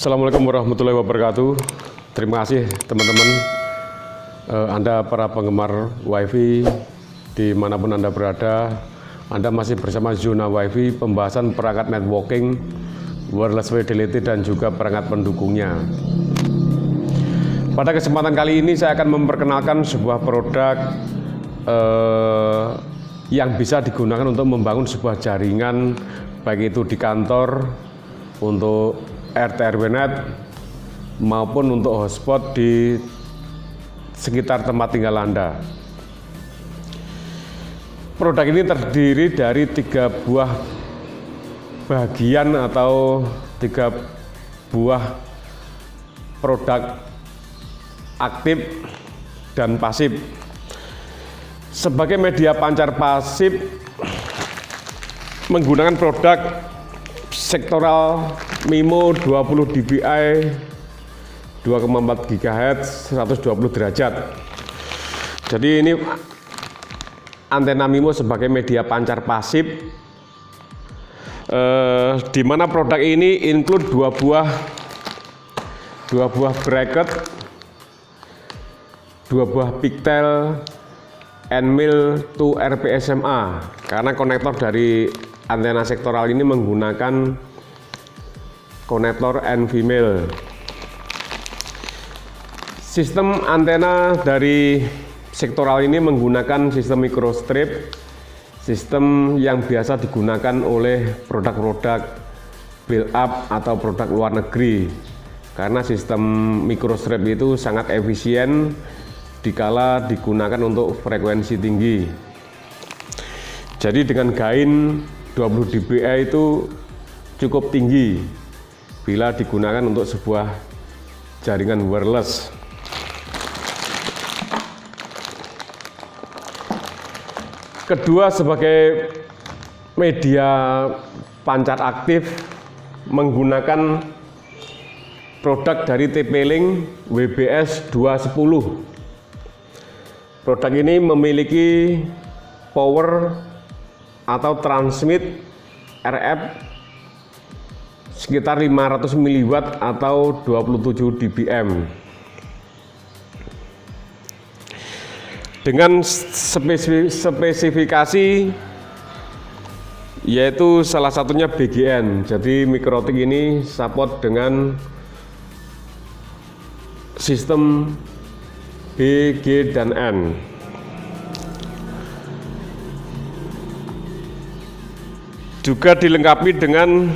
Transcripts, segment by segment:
Assalamualaikum warahmatullahi wabarakatuh. Terima kasih teman-teman, Anda para penggemar WiFi dimanapun Anda berada. Anda masih bersama Zona WiFi, pembahasan perangkat networking, wireless fidelity dan juga perangkat pendukungnya. Pada kesempatan kali ini saya akan memperkenalkan sebuah produk yang bisa digunakan untuk membangun sebuah jaringan, baik itu di kantor, untuk RT/RW-net maupun untuk hotspot di sekitar tempat tinggal Anda. Produk ini terdiri dari 3 buah bagian atau 3 buah produk aktif dan pasif. Sebagai media pancar pasif menggunakan produk sektoral MIMO 20 dBi 2,4 GHz 120 derajat. Jadi ini antena MIMO sebagai media pancar pasif, di mana produk ini include 2 buah bracket, 2 buah pigtail N-mil to RPSMA, karena konektor dari antena sektoral ini menggunakan konektor N-female. Sistem antena dari sektoral ini menggunakan sistem microstrip, sistem yang biasa digunakan oleh produk-produk build up atau produk luar negeri, karena sistem microstrip itu sangat efisien dikala digunakan untuk frekuensi tinggi. Jadi dengan gain 20 dBi itu cukup tinggi bila digunakan untuk sebuah jaringan wireless. Kedua, sebagai media pancar aktif menggunakan produk dari TP-Link WBS 210. Produk ini memiliki power atau transmit RF sekitar 500 mW atau 27 dBm. Dengan spesifikasi yaitu salah satunya BGN. Jadi mikrotik ini support dengan sistem B, G, dan N. Juga dilengkapi dengan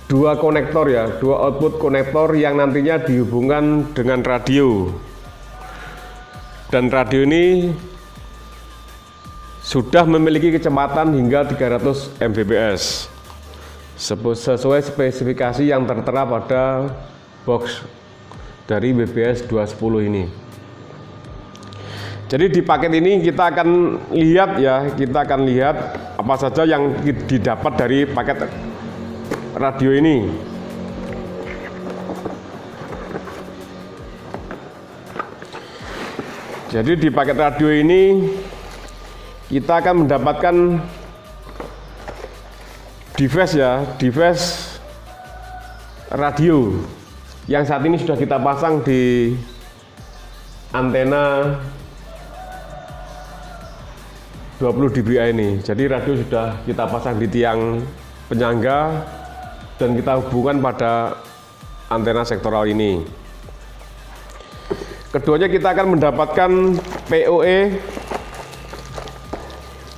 2 konektor ya, 2 output konektor yang nantinya dihubungkan dengan radio. Dan radio ini sudah memiliki kecepatan hingga 300 Mbps sesuai spesifikasi yang tertera pada box dari WBS 210 ini. Jadi di paket ini kita akan lihat apa saja yang didapat dari paket radio ini. Jadi di paket radio ini kita akan mendapatkan device radio yang saat ini sudah kita pasang di antena 20 dBi ini. Jadi radio sudah kita pasang di tiang penyangga dan kita hubungkan pada antena sektoral ini. Keduanya kita akan mendapatkan PoE.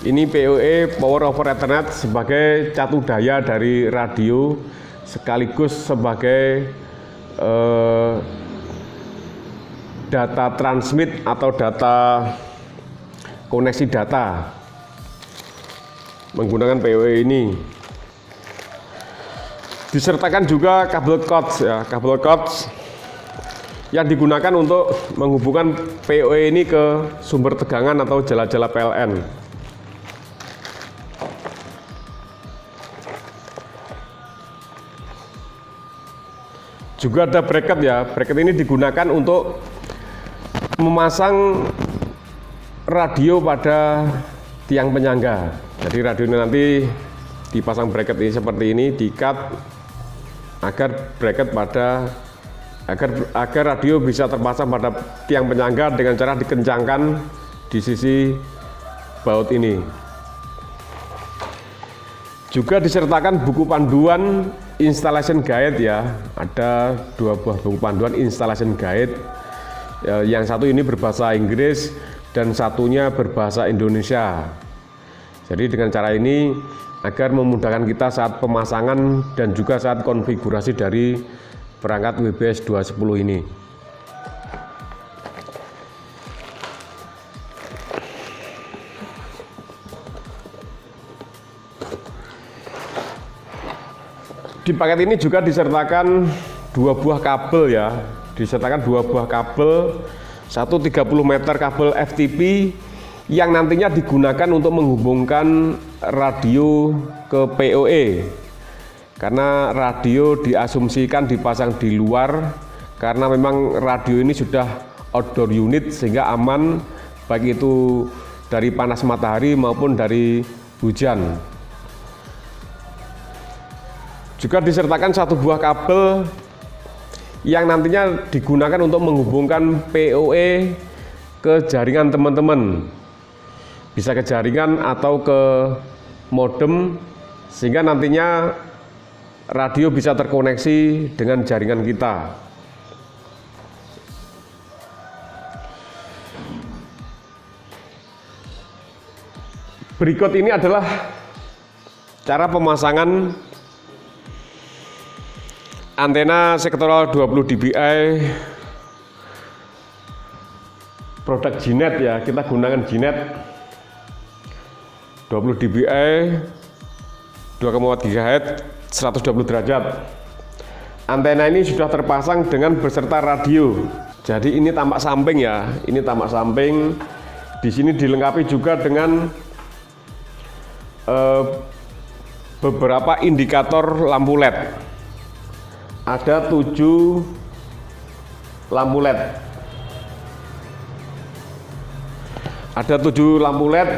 Ini PoE, Power over Ethernet, sebagai catu daya dari radio sekaligus sebagai data transmit atau data koneksi data menggunakan PoE ini. Disertakan juga kabel COTS ya, kabel COTS yang digunakan untuk menghubungkan PoE ini ke sumber tegangan atau jala-jala PLN. Juga ada bracket ya, bracket ini digunakan untuk memasang radio pada tiang penyangga. Jadi radio ini nanti dipasang bracket ini seperti ini, diikat agar bracket agar radio bisa terpasang pada tiang penyangga dengan cara dikencangkan di sisi baut ini. Juga disertakan buku panduan installation guide ya, ada 2 buah buku panduan installation guide. Yang satu ini berbahasa Inggris dan satunya berbahasa Indonesia. Jadi dengan cara ini agar memudahkan kita saat pemasangan dan juga saat konfigurasi dari perangkat WBS 210 ini. Di paket ini juga disertakan 2 buah kabel ya, satu 30 meter kabel FTP yang nantinya digunakan untuk menghubungkan radio ke PoE. Karena radio diasumsikan dipasang di luar, karena memang radio ini sudah outdoor unit sehingga aman baik itu dari panas matahari maupun dari hujan. Juga disertakan 1 buah kabel yang nantinya digunakan untuk menghubungkan PoE ke jaringan teman-teman, bisa ke jaringan atau ke modem, sehingga nantinya radio bisa terkoneksi dengan jaringan kita. Berikut ini adalah cara pemasangan antena sektoral 20 dBi produk G-Net ya, kita gunakan G-Net 20 dBi 2,4 GHz 120 derajat. Antena ini sudah terpasang dengan beserta radio. Jadi ini tampak samping ya, ini tampak samping. Di sini dilengkapi juga dengan beberapa indikator lampu LED. Ada 7 lampu LED. Ada 7 lampu LED.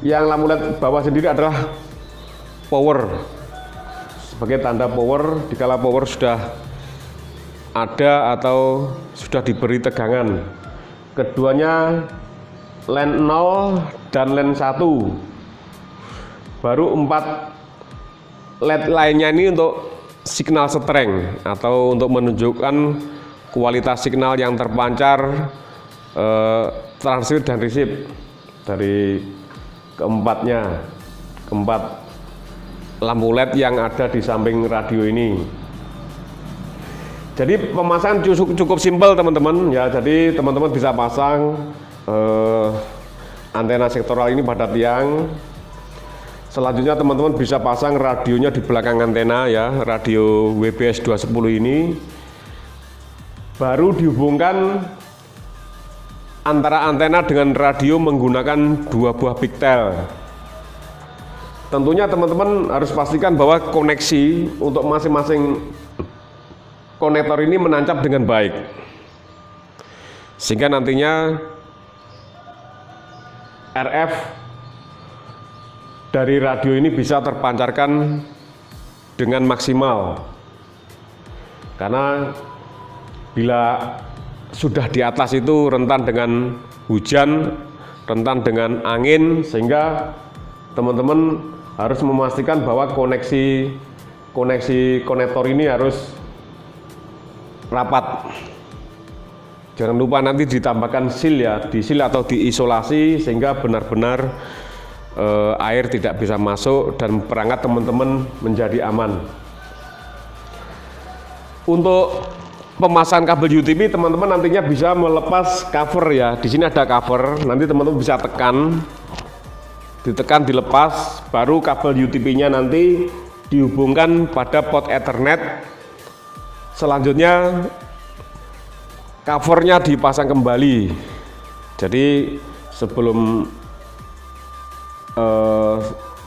Yang lampu LED bawah sendiri adalah power, sebagai tanda power dikala power sudah ada atau sudah diberi tegangan. Keduanya line 0 dan line 1. Baru 4 LED lainnya ini untuk signal strength atau untuk menunjukkan kualitas signal yang terpancar, transmit dan receive dari keempat lampu LED yang ada di samping radio ini. Jadi pemasangan cukup simpel teman-teman ya. Jadi teman-teman bisa pasang antena sektoral ini pada tiang. Selanjutnya teman-teman bisa pasang radionya di belakang antena ya, radio WBS 210 ini. Baru dihubungkan antara antena dengan radio menggunakan 2 buah pigtail. Tentunya teman-teman harus pastikan bahwa koneksi untuk masing-masing konektor ini menancap dengan baik, sehingga nantinya RF dari radio ini bisa terpancarkan dengan maksimal. Karena bila sudah di atas itu rentan dengan hujan, rentan dengan angin, sehingga teman-teman harus memastikan bahwa koneksi konektor ini harus rapat. Jangan lupa nanti ditambahkan seal ya, di-seal atau diisolasi sehingga benar-benar air tidak bisa masuk dan perangkat teman-teman menjadi aman. Untuk pemasangan kabel UTP teman-teman nantinya bisa melepas cover ya. Di sini ada cover, nanti teman-teman bisa ditekan dilepas, baru kabel UTP-nya nanti dihubungkan pada port Ethernet. Selanjutnya covernya dipasang kembali. Jadi sebelum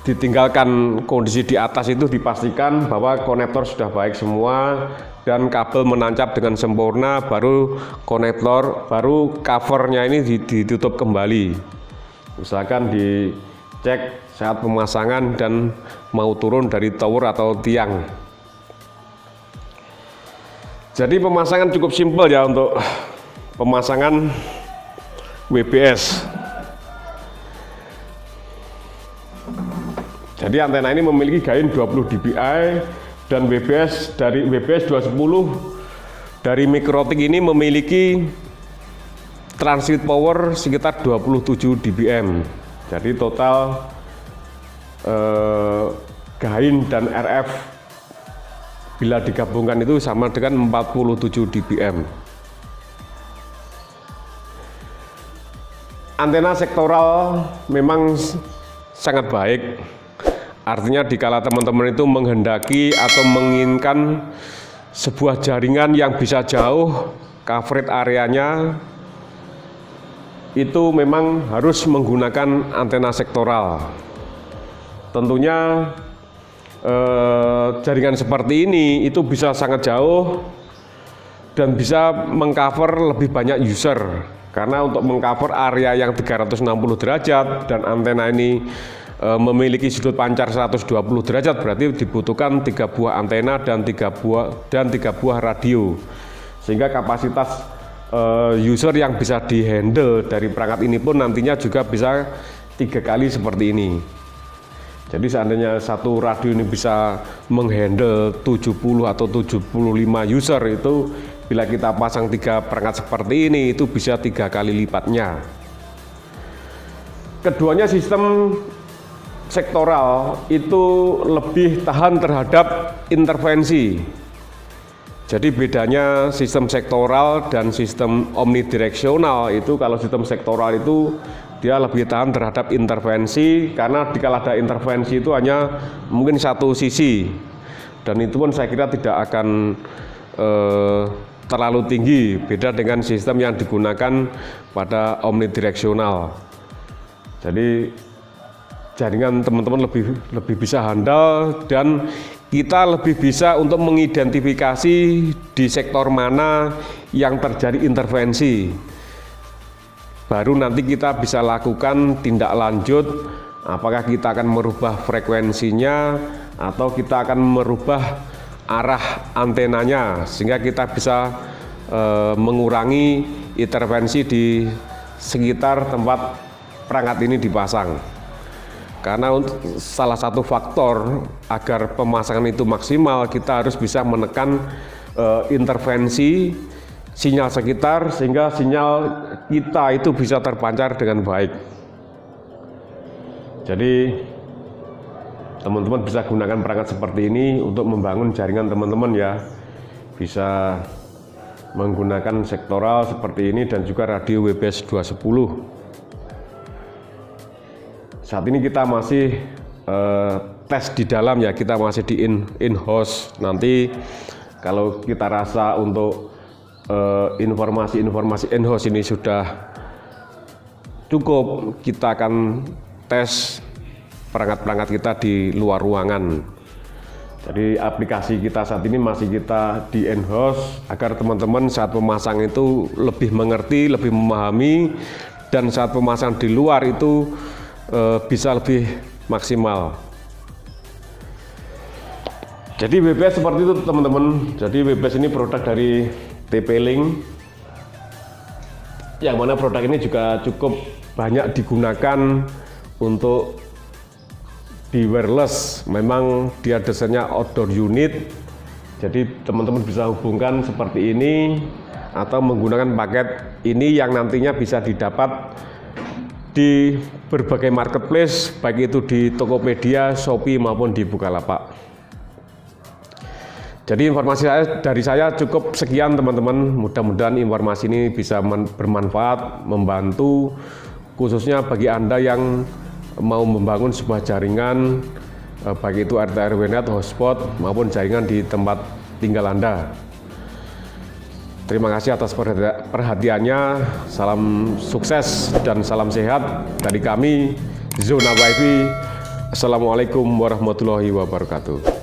ditinggalkan kondisi di atas itu dipastikan bahwa konektor sudah baik semua dan kabel menancap dengan sempurna, baru covernya ini ditutup kembali. Misalkan cek saat pemasangan dan mau turun dari tower atau tiang. Jadi pemasangan cukup simpel ya untuk pemasangan WBS. Jadi antena ini memiliki gain 20 dBi dan WBS dari WBS 210 dari Mikrotik ini memiliki transmit power sekitar 27 dBm. Jadi total gain dan RF bila digabungkan itu sama dengan 47 dBm. Antena sektoral memang sangat baik. Artinya dikala teman-teman itu menghendaki atau menginginkan sebuah jaringan yang bisa jauh, coverage areanya itu memang harus menggunakan antena sektoral. Tentunya jaringan seperti ini itu bisa sangat jauh dan bisa mengcover lebih banyak user. Karena untuk mengcover area yang 360 derajat dan antena ini memiliki sudut pancar 120 derajat, berarti dibutuhkan 3 buah antena dan 3 buah radio, sehingga kapasitas user yang bisa dihandle dari perangkat ini pun nantinya juga bisa 3 kali seperti ini. Jadi seandainya satu radio ini bisa menghandle 70 atau 75 user, itu bila kita pasang 3 perangkat seperti ini itu bisa 3 kali lipatnya. Keduanya sistem sektoral itu lebih tahan terhadap intervensi. Jadi bedanya sistem sektoral dan sistem omnidireksional itu, kalau sistem sektoral itu dia lebih tahan terhadap intervensi, karena dikala ada intervensi itu hanya mungkin satu sisi, dan itu pun saya kira tidak akan terlalu tinggi, beda dengan sistem yang digunakan pada omnidireksional. Jadi jaringan teman-teman lebih bisa handal, dan kita lebih bisa untuk mengidentifikasi di sektor mana yang terjadi intervensi. Baru nanti kita bisa lakukan tindak lanjut, apakah kita akan merubah frekuensinya atau kita akan merubah arah antenanya, sehingga kita bisa mengurangi intervensi di sekitar tempat perangkat ini dipasang. Karena untuk salah satu faktor agar pemasangan itu maksimal, kita harus bisa menekan intervensi sinyal sekitar, sehingga sinyal kita itu bisa terpancar dengan baik. Jadi teman-teman bisa gunakan perangkat seperti ini untuk membangun jaringan teman-teman ya. Bisa menggunakan sektoral seperti ini dan juga radio WBS 210. Saat ini kita masih tes di dalam ya, kita masih di in-house. Nanti kalau kita rasa untuk informasi in-house ini sudah cukup, kita akan tes perangkat-perangkat kita di luar ruangan. Jadi aplikasi kita saat ini masih kita di in-house, agar teman-teman saat memasang itu lebih mengerti, lebih memahami, dan saat pemasang di luar itu bisa lebih maksimal. Jadi WBS seperti itu teman-teman. Jadi WBS ini produk dari TP-Link, yang mana produk ini juga cukup banyak digunakan untuk di wireless. Memang dia desainnya outdoor unit, jadi teman-teman bisa hubungkan seperti ini atau menggunakan paket ini yang nantinya bisa didapat di berbagai marketplace, baik itu di Tokopedia, Shopee maupun di Bukalapak. Jadi informasi dari saya cukup sekian teman-teman. Mudah-mudahan informasi ini bisa bermanfaat, membantu, khususnya bagi Anda yang mau membangun sebuah jaringan, baik itu RT RW net, hotspot maupun jaringan di tempat tinggal Anda. Terima kasih atas perhatiannya. Salam sukses dan salam sehat dari kami, Zona WiFi. Assalamualaikum warahmatullahi wabarakatuh.